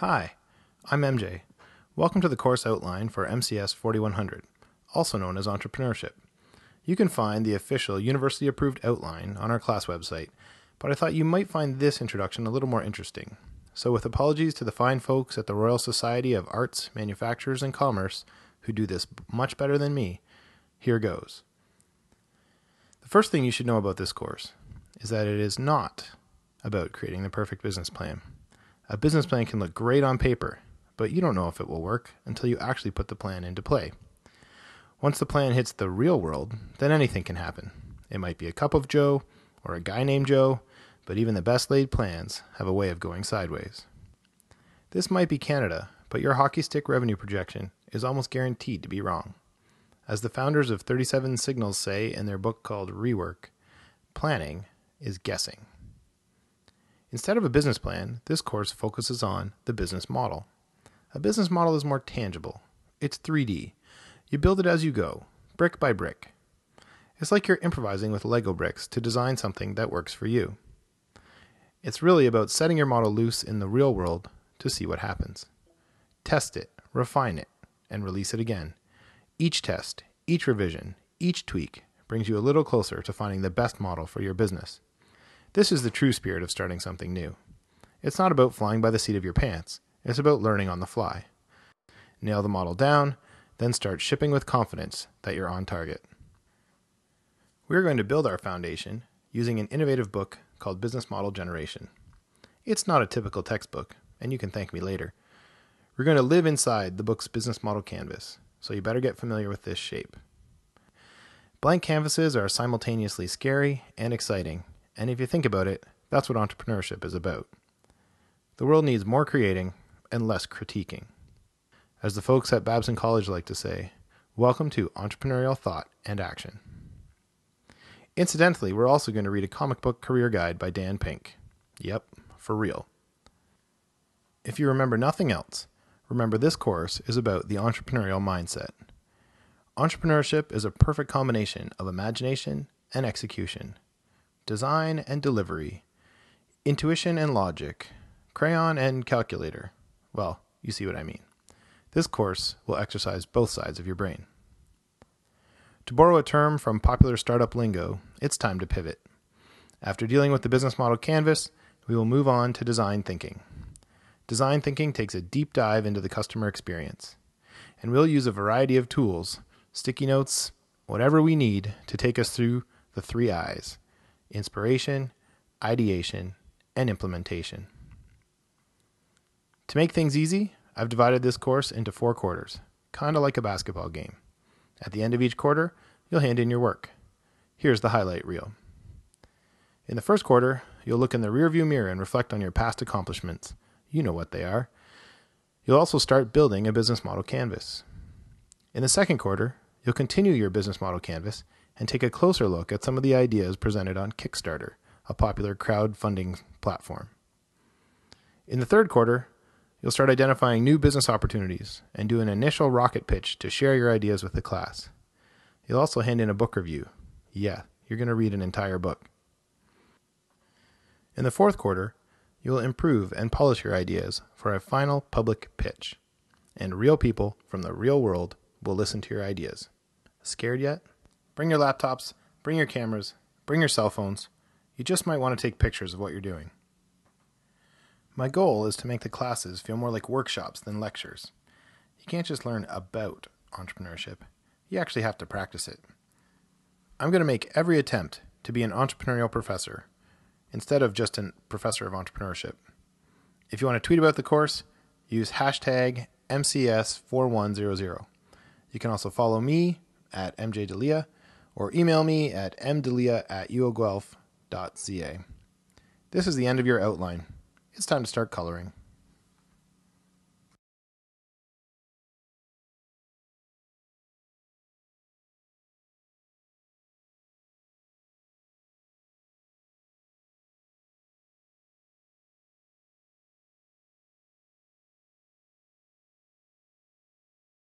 Hi, I'm MJ. Welcome to the course outline for MCS 4100, also known as Entrepreneurship. You can find the official university-approved outline on our class website, but I thought you might find this introduction a little more interesting. So with apologies to the fine folks at the Royal Society of Arts, Manufacturers, and Commerce who do this much better than me, here goes. The first thing you should know about this course is that it is not about creating the perfect business plan. A business plan can look great on paper, but you don't know if it will work until you actually put the plan into play. Once the plan hits the real world, then anything can happen. It might be a cup of Joe or a guy named Joe, but even the best laid plans have a way of going sideways. This might be Canada, but your hockey stick revenue projection is almost guaranteed to be wrong. As the founders of 37 Signals say in their book called Rework, planning is guessing. Instead of a business plan, this course focuses on the business model. A business model is more tangible. It's 3D. You build it as you go, brick by brick. It's like you're improvising with Lego bricks to design something that works for you. It's really about setting your model loose in the real world to see what happens. Test it, refine it, and release it again. Each test, each revision, each tweak brings you a little closer to finding the best model for your business. This is the true spirit of starting something new. It's not about flying by the seat of your pants. It's about learning on the fly. Nail the model down, then start shipping with confidence that you're on target. We're going to build our foundation using an innovative book called Business Model Generation. It's not a typical textbook, and you can thank me later. We're going to live inside the book's business model canvas, so you better get familiar with this shape. Blank canvases are simultaneously scary and exciting. And if you think about it, that's what entrepreneurship is about. The world needs more creating and less critiquing. As the folks at Babson College like to say, welcome to entrepreneurial thought and action. Incidentally, we're also going to read a comic book career guide by Dan Pink. Yep, for real. If you remember nothing else, remember this course is about the entrepreneurial mindset. Entrepreneurship is a perfect combination of imagination and execution. Design and delivery, intuition and logic, crayon and calculator. Well, you see what I mean. This course will exercise both sides of your brain. To borrow a term from popular startup lingo, it's time to pivot. After dealing with the business model canvas, we will move on to design thinking. Design thinking takes a deep dive into the customer experience, and we'll use a variety of tools, sticky notes, whatever we need to take us through the 3 I's. Inspiration, ideation, and implementation. To make things easy, I've divided this course into 4 quarters, kind of like a basketball game. At the end of each quarter, you'll hand in your work. Here's the highlight reel. In the first quarter, you'll look in the rearview mirror and reflect on your past accomplishments. You know what they are. You'll also start building a business model canvas. In the second quarter, you'll continue your business model canvas and take a closer look at some of the ideas presented on Kickstarter, a popular crowdfunding platform. In the third quarter, you'll start identifying new business opportunities and do an initial rocket pitch to share your ideas with the class. You'll also hand in a book review. Yeah, you're going to read an entire book. In the fourth quarter, you will improve and polish your ideas for a final public pitch, and real people from the real world will listen to your ideas. Scared yet? Bring your laptops, bring your cameras, bring your cell phones. You just might want to take pictures of what you're doing. My goal is to make the classes feel more like workshops than lectures. You can't just learn about entrepreneurship. You actually have to practice it. I'm going to make every attempt to be an entrepreneurial professor instead of just a professor of entrepreneurship. If you want to tweet about the course, use hashtag MCS4100. You can also follow me at MJDelia or email me at mdelia@uoguelph.ca. This is the end of your outline. It's time to start coloring.